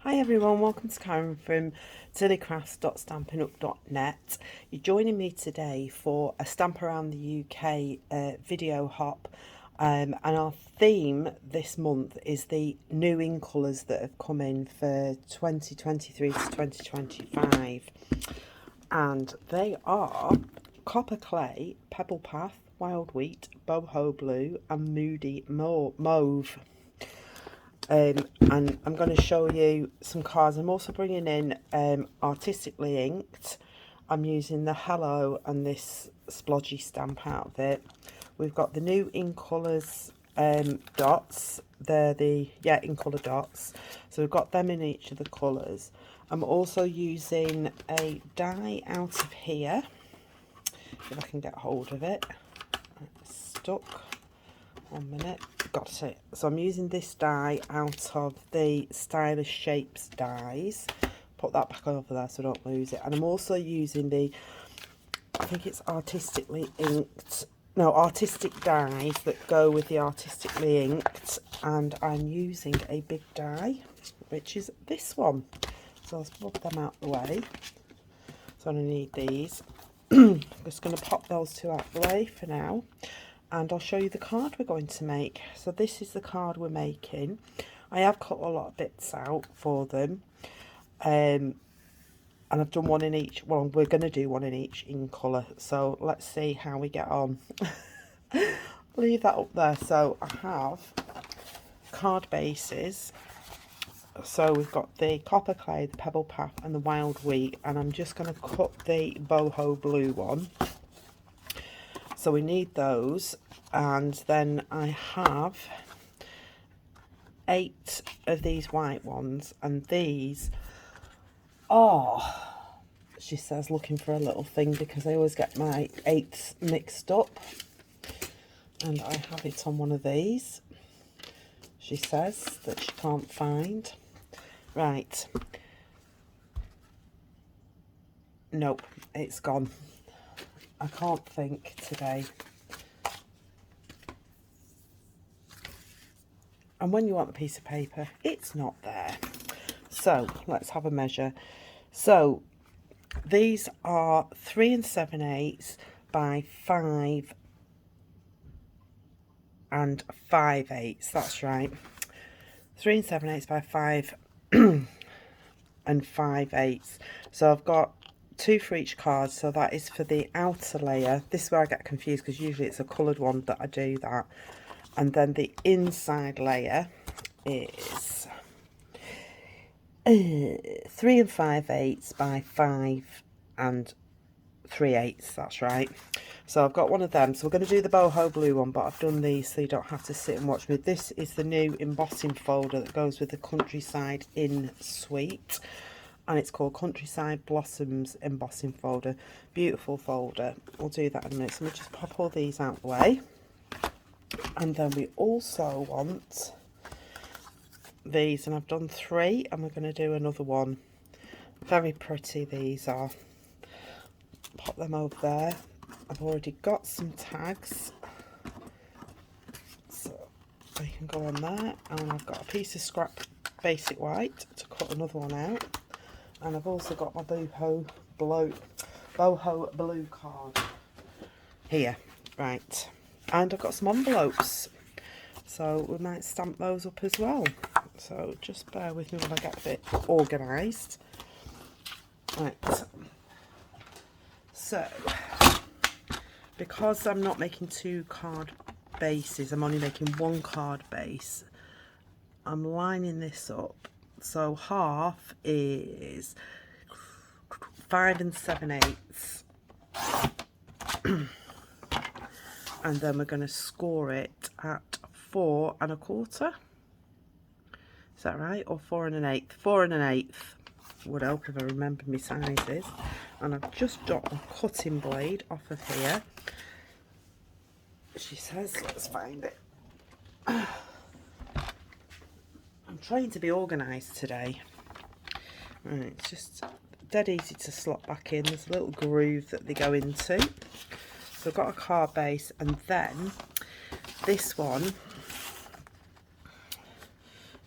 Hi everyone, welcome to Karen from tillycrafts.stampingup.net. You're joining me today for a Stamp Around the UK video hop, and our theme this month is the new in colours that have come in for 2023 to 2025, and they are Copper Clay, Pebble Path, Wild Wheat, Boho Blue and Moody Mauve. And I'm going to show you some cards. I'm also bringing in artistically inked. I'm using the Hello and this splodgy stamp out of it. We've got the new in colours dots. They're the in colour dots. So we've got them in each of the colours. I'm also using a die out of here, if I can get hold of it. It's stuck. 1 minute, got it. So I'm using this die out of the Stylish Shapes dies. Put that back over there so I don't lose it. And I'm also using the, I think it's artistic dies that go with the artistically inked. And I'm using a big die, which is this one. So let's put them out the way. So I need these. I'm just going to pop those two out the way for now. And I'll show you the card we're going to make. So this is the card we're making. I have cut a lot of bits out for them. And I've done one in each. Well, we're going to do one in each in colour. So let's see how we get on. Leave that up there. So I have card bases. So we've got the Copper Clay, the Pebble Path and the Wild Wheat. And I'm just going to cut the Boho Blue one. So we need those, and then I have 8 of these white ones, and these are, she says, looking for a little thing because I always get my 8s mixed up, and I have it on one of these. She says that she can't find. Right. Nope, it's gone. I can't think today. And when you want the piece of paper, it's not there. So let's have a measure. So these are 3 7/8 by 5 5/8. That's right. 3 7/8 by 5 and 5/8. So I've got 2 for each card, so that is for the outer layer. This is where I get confused because usually it's a coloured one that I do that. And then the inside layer is 3 5/8 by 5 3/8. That's right. So I've got one of them. So we're going to do the Boho Blue one, but I've done these so you don't have to sit and watch me. This is the new embossing folder that goes with the Countryside In Suite. And it's called Countryside Blossoms Embossing Folder. Beautiful folder. We'll do that in a minute. So we'll just pop all these out the way. And then we also want these. And I've done 3. And we're going to do another one. Very pretty these are. Pop them over there. I've already got some tags. So they can go on there. And I've got a piece of scrap basic white to cut another one out. And I've also got my Boho Blue card here. Right. And I've got some envelopes. So we might stamp those up as well. So just bear with me when I get a bit organised. Right. So, because I'm not making 2 card bases, I'm only making 1 card base, I'm lining this up. So half is 5 7/8, and then we're going to score it at 4 1/4. Is that right? Or 4 1/8? 4 1/8 would help if I remember my sizes. And I've just dropped my cutting blade off of here. She says, let's find it. I'm trying to be organised today. Right, it's just dead easy to slot back in. There's a little groove that they go into. So I've got a card base, and then this one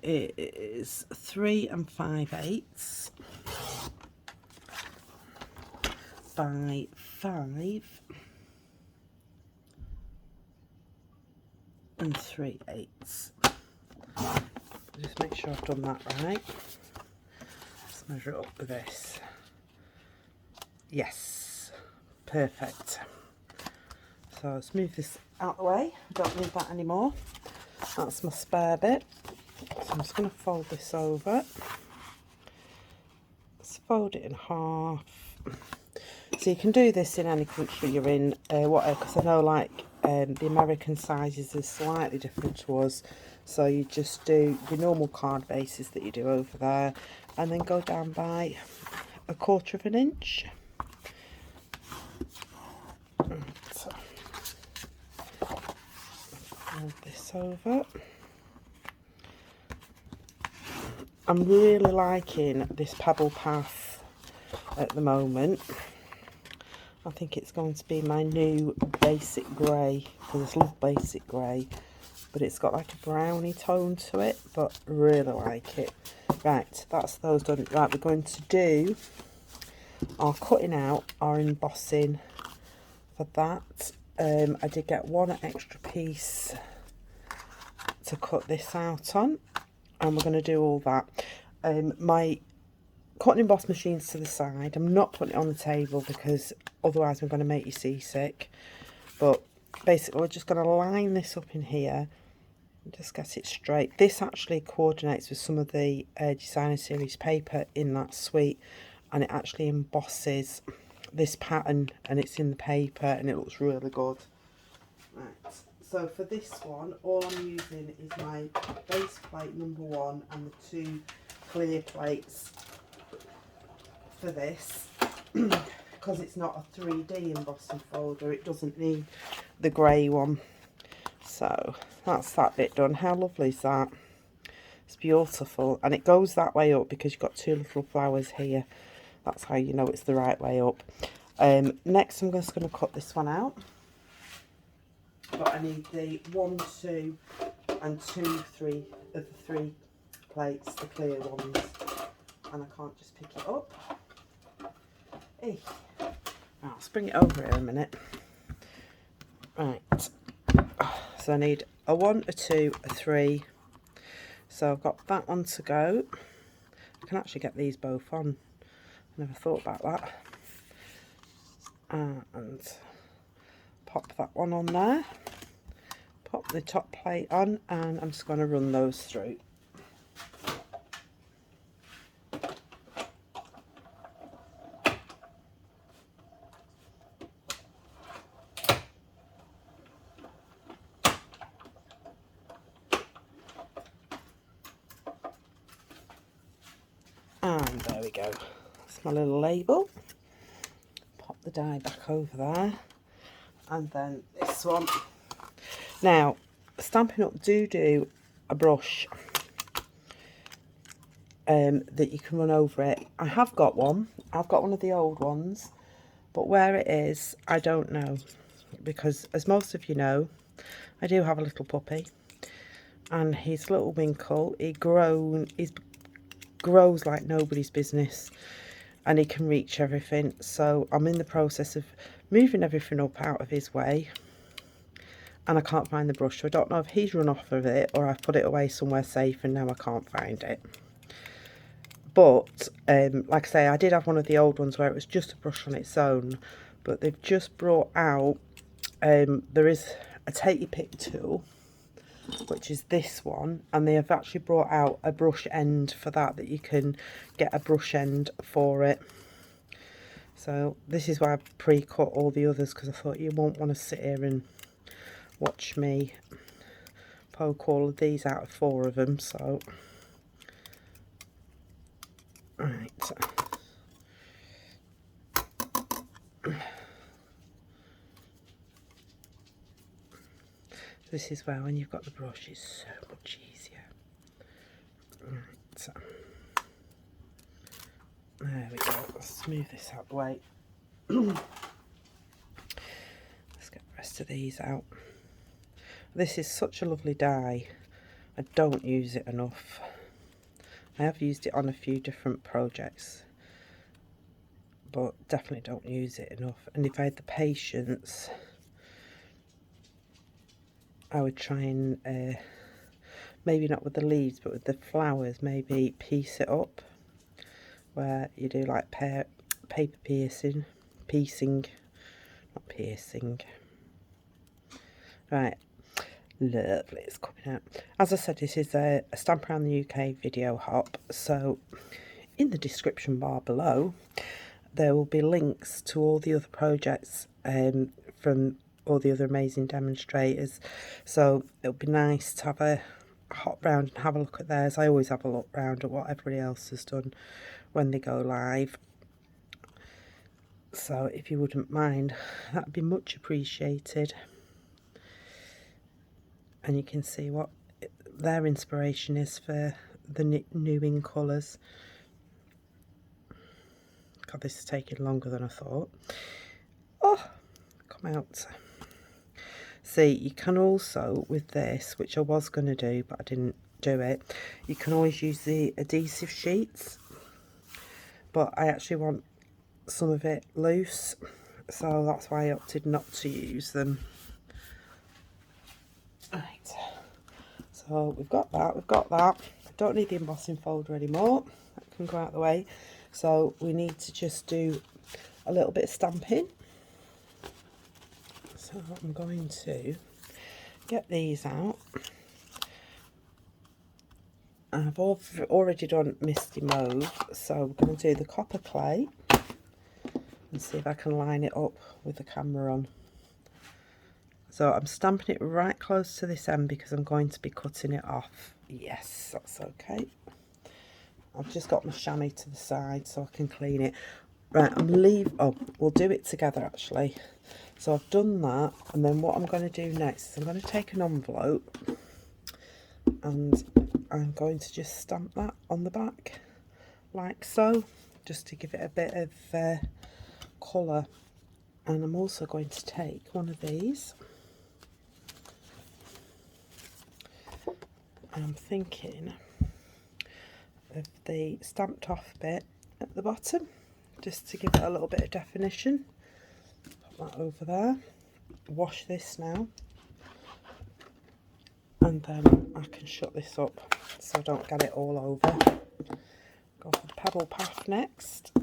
it is 3 5/8 by 5 3/8. Just make sure I've done that right. Let's measure it up with this. Yes, perfect. So let's move this out of the way. I don't need that anymore. That's my spare bit. So I'm just going to fold this over. Let's fold it in half. So you can do this in any country you're in, whatever, because I know like the American sizes are slightly different to us. So you just do your normal card bases that you do over there, and then go down by 1/4 of an inch. So fold this over. I'm really liking this Pebble path at the moment. I think it's going to be my new basic grey, because I love basic grey, but it's got like a brownie tone to it, but really like it. Right, that's those done. Right, we're going to do our cutting out, our embossing for that. I did get one extra piece to cut this out on, and we're going to do all that. My cut and emboss machine's to the side. I'm not putting it on the table because otherwise I'm going to make you seasick. But basically we're just going to line this up in here and just get it straight. This actually coordinates with some of the designer series paper in that suite, and it actually embosses this pattern, and it's in the paper and it looks really good. Right, so for this one all I'm using is my base plate number 1 and the 2 clear plates for this, because it's not a 3D embossing folder, it doesn't need the grey one. So that's that bit done. How lovely is that? It's beautiful, and it goes that way up because you've got 2 little flowers here. That's how you know it's the right way up. Next I'm just going to cut this one out, but I need the 1, 2 and 2, 3 of the 3 plates, the clear ones, and I can't just pick it up. Hey. Right, let's bring it over here a minute. Right, so I need a 1, a 2, a 3. So I've got that one to go. I can actually get these both on. Never thought about that. And pop that one on there. Pop the top plate on, and I'm just going to run those through. And there we go. That's my little label. Pop the die back over there. And then this one. Now, Stampin' Up! do a brush that you can run over it. I have got one. I've got one of the old ones. But where it is, I don't know. Because, as most of you know, I do have a little puppy. And his little winkle, he grows like nobody's business. And he can reach everything. So I'm in the process of moving everything up out of his way. And I can't find the brush. So I don't know if he's run off of it or I've put it away somewhere safe and now I can't find it. But, like I say, I did have one of the old ones where it was just a brush on its own. But they've just brought out, there is a take your pick tool, which is this one. And they have actually brought out a brush end for that you can get a brush end for it. So this is why I pre-cut all the others, because I thought you won't want to sit here and watch me poke all of these out of 4 of them. So right, this is where when you've got the brush it's so much easier. Right, so there we go. Let's move this out of the way. Let's get the rest of these out. This is such a lovely die. I don't use it enough. I have used it on a few different projects, but definitely don't use it enough. And if I had the patience, I would try and maybe not with the leaves, but with the flowers, maybe piece it up, where you do like paper piecing, not piercing. Right, lovely, it's coming out. As I said, this is a Stamp Around the UK video hop, so in the description bar below there will be links to all the other projects from all the other amazing demonstrators, so it'll be nice to have a hop round and have a look at theirs. I always have a look round at what everybody else has done when they go live, so if you wouldn't mind, that'd be much appreciated. And you can see what their inspiration is for the new in colours. God, this is taking longer than I thought. Oh, come out. See, you can also, with this, which I was going to do, but I didn't do it, you can always use the adhesive sheets. But I actually want some of it loose, so that's why I opted not to use them. Right. So we've got that, I don't need the embossing folder anymore, that can go out of the way. So we need to just do a little bit of stamping. So I'm going to get these out. I've already done Misty Mauve, so we're going to do the copper clay and see if I can line it up with the camera on. So I'm stamping it right close to this end because I'm going to be cutting it off. Yes, that's okay. I've just got my chamois to the side so I can clean it. Right, we'll do it together actually. So I've done that, and then what I'm going to do next is I'm going to take an envelope and I'm going to just stamp that on the back like so, just to give it a bit of colour. And I'm also going to take one of these, and I'm thinking of the stamped off bit at the bottom, just to give it a little bit of definition. Put that over there. Wash this now, and then I can shut this up so I don't get it all over. Go for the Pebble path next.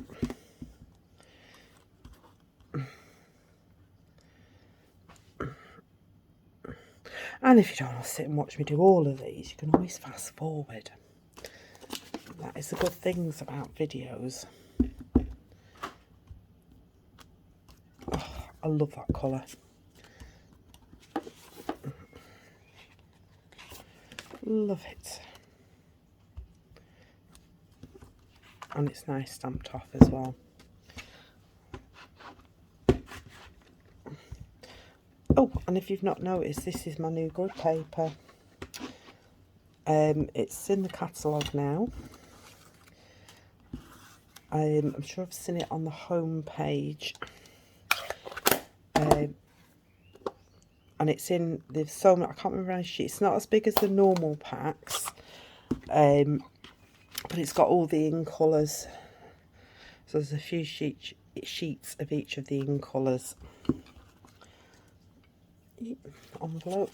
And if you don't want to sit and watch me do all of these, you can always fast forward. That is the good things about videos. Oh, I love that colour. Love it. And it's nice stamped off as well. Oh, and if you've not noticed, this is my new grid paper. It's in the catalogue now. I'm sure I've seen it on the home page. And it's in, there's so much, I can't remember how sheets. It's not as big as the normal packs. But it's got all the in colours. So there's a few sheets of each of the in colours. Envelope.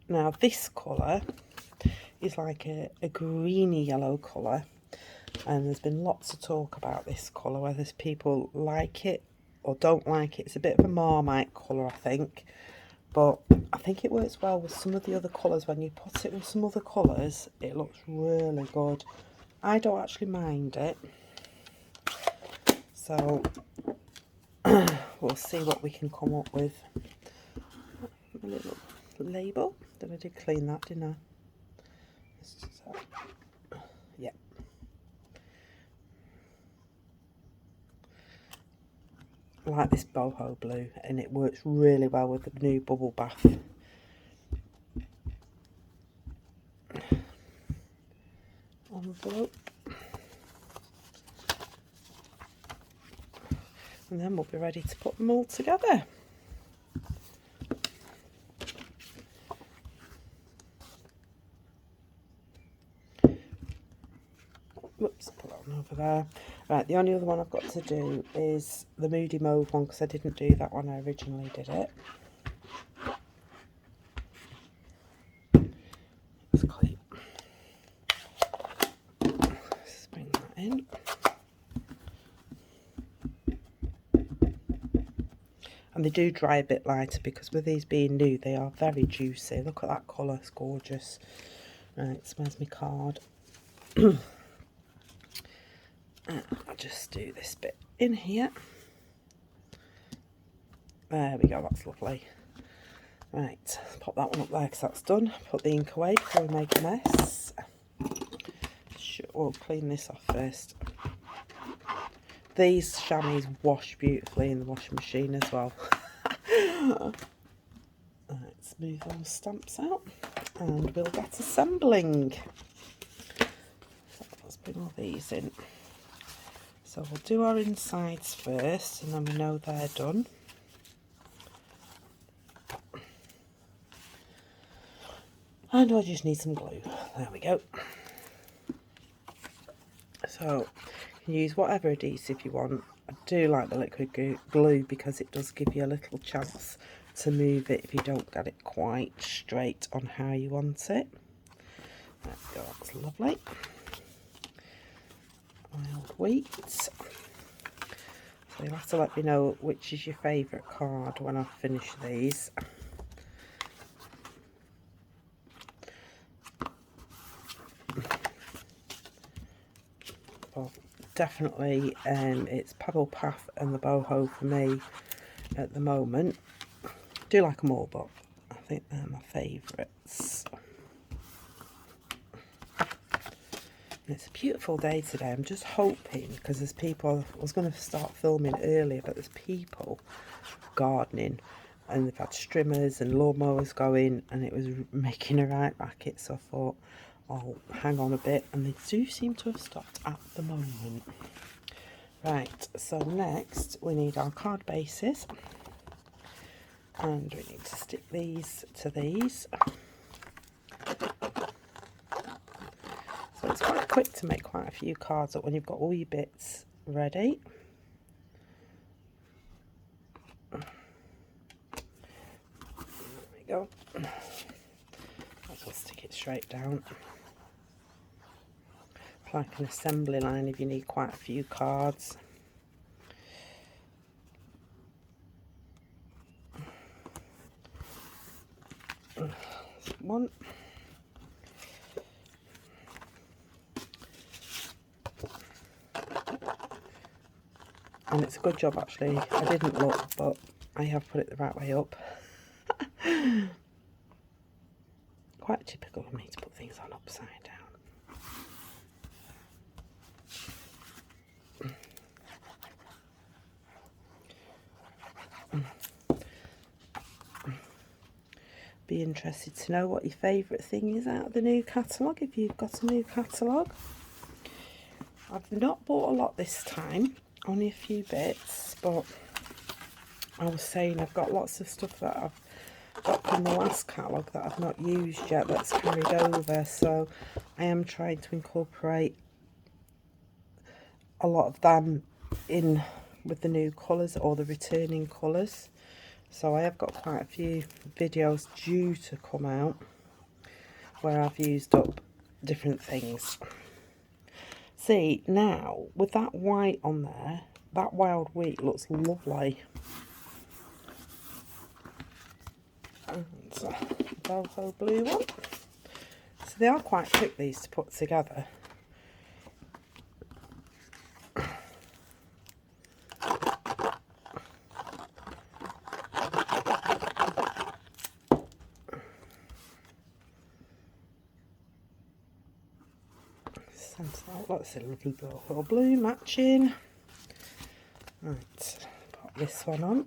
Now this colour is like a greeny yellow colour, and there's been lots of talk about this colour, whether people like it or don't like it. It's a bit of a Marmite colour, I think, but I think it works well with some of the other colours. When you put it with some other colours, it looks really good. I don't actually mind it, so we'll see what we can come up with. A little label. I did clean that, didn't I? Yeah. I like this boho blue, and it works really well with the new bubble bath. Envelope. And then we'll be ready to put them all together. Whoops, put that one over there. Right, the only other one I've got to do is the Moody Mauve one, because I didn't do that when I originally did it. Let's clean. Let's bring that in. And they do dry a bit lighter, because with these being new, they are very juicy. Look at that colour, it's gorgeous. Right, where's my card? I'll just do this bit in here. There we go, that's lovely. Right, pop that one up there because that's done. Put the ink away before we make a mess. We'll clean this off first. These chamois wash beautifully in the washing machine as well. Let's move those stamps out and we'll get assembling. So let's bring all these in. So we'll do our insides first and then we know they're done. And I just need some glue. There we go. So you can use whatever adhesive you want. I do like the liquid glue because it does give you a little chance to move it if you don't get it quite straight on how you want it. There we go, that's lovely. Wild wheat. So you'll have to let me know which is your favourite card when I finish these. But definitely it's Pebble Path and the Boho for me at the moment. I do like them all, but I think they're my favourites. It's a beautiful day today. I'm just hoping, because there's people, I was going to start filming earlier, but there's people gardening and they've had strimmers and lawnmowers going and it was making a right racket, so I thought I'll hang on a bit, and they do seem to have stopped at the moment. Right, so next we need our card bases and we need to stick these to these. So it's quite quick to make quite a few cards up when you've got all your bits ready. There we go. Might as well stick it straight down. Like an assembly line if you need quite a few cards. One. And it's a good job actually. I didn't look, but I have put it the right way up. Quite typical of me to put things on upside down. Be interested to know what your favourite thing is out of the new catalogue, if you've got a new catalogue. I've not bought a lot this time, only a few bits, but I was saying I've got lots of stuff that I've got from the last catalogue that I've not used yet that's carried over, so I am trying to incorporate a lot of them in with the new colours or the returning colours. So I have got quite a few videos due to come out where I've used up different things. See, now with that white on there, that wild wheat looks lovely. And Boho blue one. So they are quite quick, these, to put together. That's a lovely Boho blue matching. Right, pop this one on.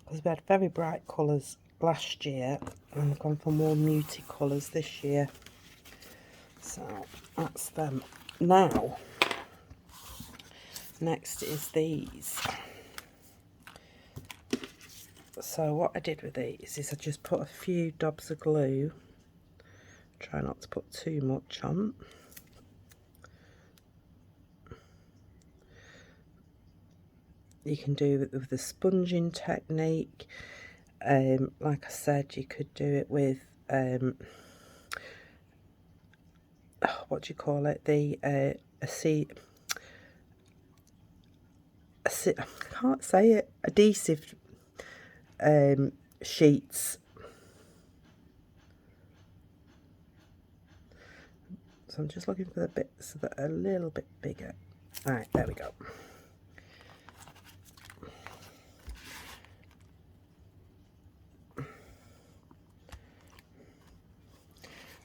Because we had very bright colours last year and we've gone for more muted colours this year. So that's them. Now, next is these. So what I did with these is I just put a few dabs of glue. Try not to put too much on. You can do it with the sponging technique. Like I said, you could do it with what do you call it? The I can't say it. Adhesive sheets. So I'm just looking for the bits that are a little bit bigger. All right, there we go.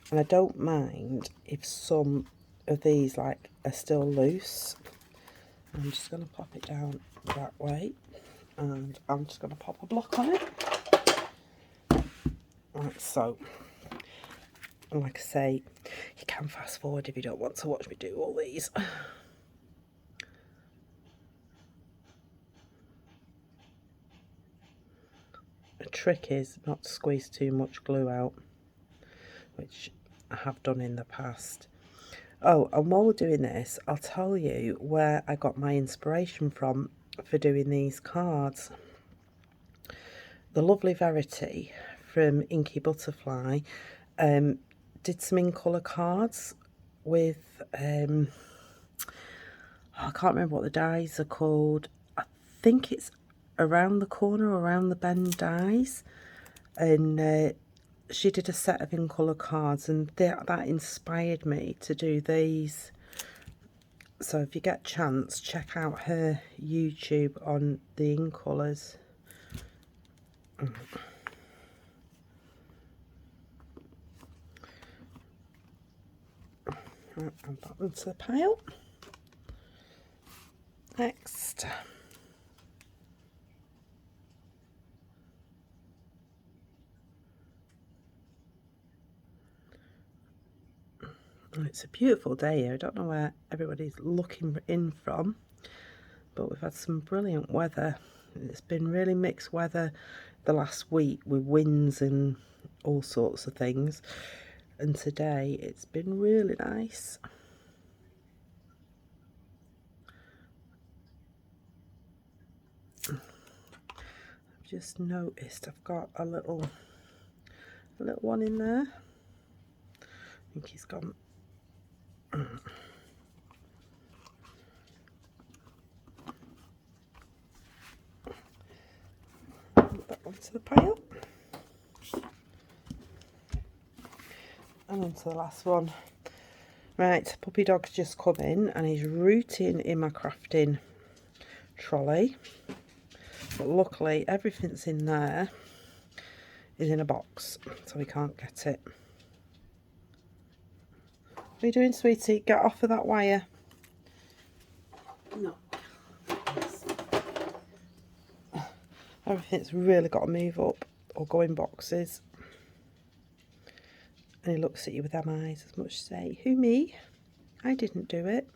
And I don't mind if some of these like are still loose. I'm just going to pop it down that way, and I'm just going to pop a block on it. Like so. And like I say, you can fast forward if you don't want to watch me do all these. The trick is not to squeeze too much glue out, which I have done in the past. Oh, and while we're doing this, I'll tell you where I got my inspiration from for doing these cards. The lovely Verity from Inky Butterfly did some in colour cards with, I can't remember what the dies are called. I think it's Around the Corner, Around the Bend dies. And she did a set of in colour cards, and that inspired me to do these. So if you get a chance, check out her YouTube on the in colours. And that into the pile. Next. It's a beautiful day here. I don't know where everybody's looking in from, but we've had some brilliant weather. It's been really mixed weather the last week with winds and all sorts of things, and today it's been really nice. I've just noticed I've got a little one in there. I think he's gone. Put that onto the pile. And onto the last one. Right, puppy dog's just come in and he's rooting in my crafting trolley. But luckily everything's in there is in a box, so we can't get it. What are you doing, sweetie? Get off of that wire. No. Everything's really got to move up or go in boxes. And he looks at you with them eyes as much as say, who, me? I didn't do it.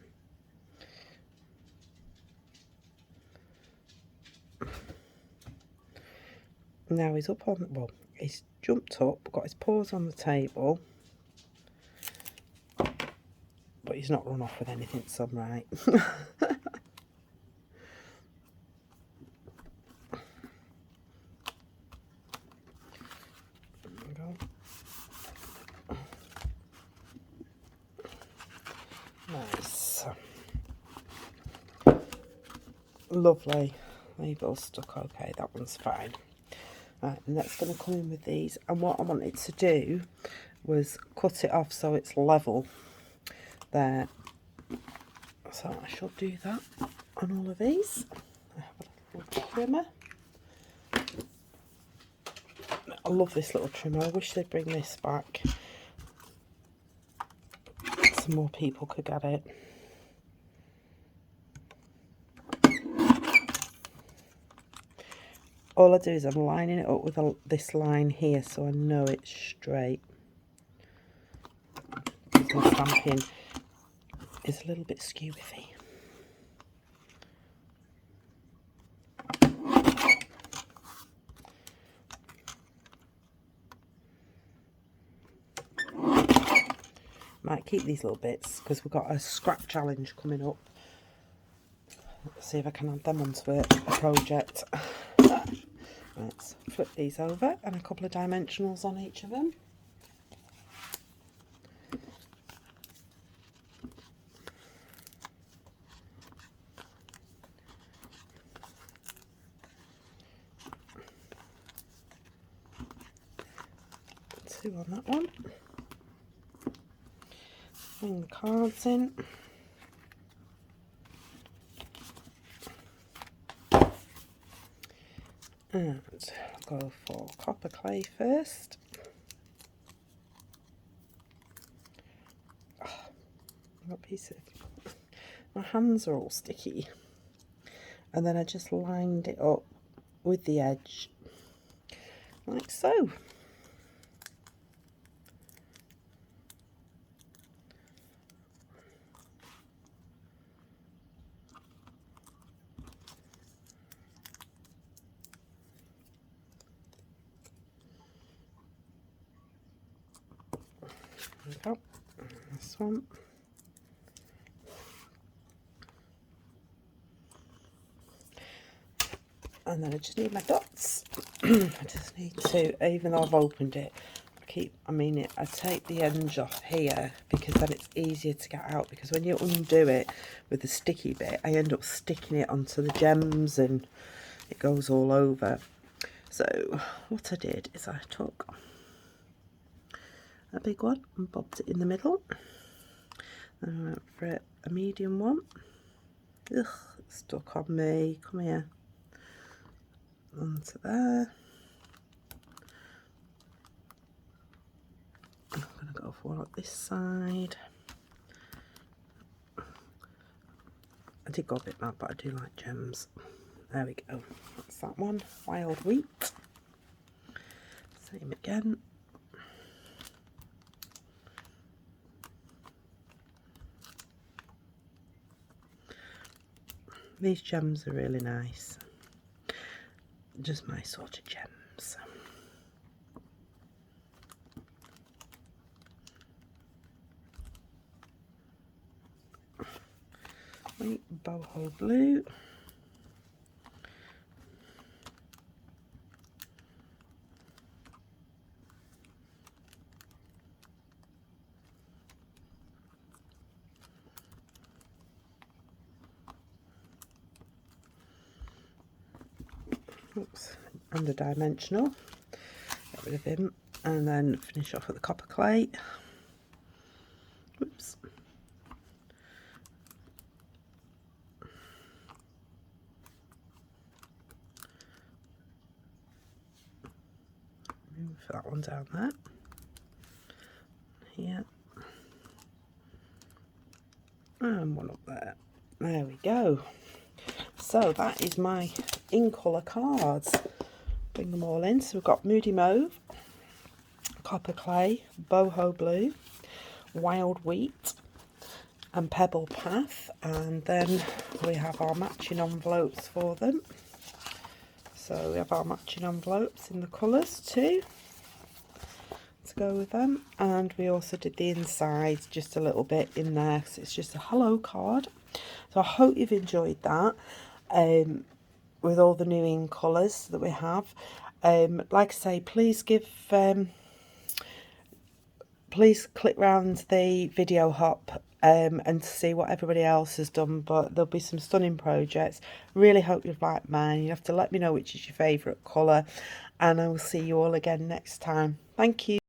Now he's up on, well, he's jumped up, got his paws on the table. But he's not run off with anything, so I'm right. Nice. Lovely. They've all stuck okay, that one's fine. Right, and that's going to come in with these. And what I wanted to do was cut it off so it's level there. So I shall do that on all of these. I have a little trimmer. I love this little trimmer. I wish they'd bring this back so more people could get it. All I do is I'm lining it up with this line here so I know it's straight. Because my stamping is a little bit skewy. keep these little bits because we've got a scrap challenge coming up. Let's see if I can add them onto a project. Let's flip these over, and a couple of dimensionals on each of them. Two on that one. Bring the cards in. And I'll go for copper clay first. Oh, I've got a piece of... My hands are all sticky. And then I just lined it up with the edge, like so. There we go. This one. And then I just need my dots. I just need to, even though I've opened it, I take the edge off here because then it's easier to get out, because when you undo it with the sticky bit, I end up sticking it onto the gems and it goes all over. So what I did is I took a big one and bobbed it in the middle. And I went for a medium one. Ugh, it's stuck on me. Come here. Onto there. I'm going to go for one on this side. I did go a bit mad, but I do like gems. There we go. That's that one. Wild wheat. Same again. These gems are really nice. Just my sort of gems. Wait, boho blue. Oops, and a dimensional. Get rid of him, and then finish off with the copper clay. Oops. Move that one down there. Here. And one up there. There we go. So that is my in colour cards. Bring them all in. So we've got Moody Mauve, Copper Clay, Boho Blue, Wild Wheat and Pebble Path, and then we have our matching envelopes for them. So we have our matching envelopes in the colours too to go with them, and we also did the insides just a little bit in there, so it's just a hello card. So I hope you've enjoyed that. With all the new in colours that we have. Like I say, please click round the video hop and see what everybody else has done, but there'll be some stunning projects. Really hope you've liked mine. You have to let me know which is your favourite colour, and I will see you all again next time. Thank you.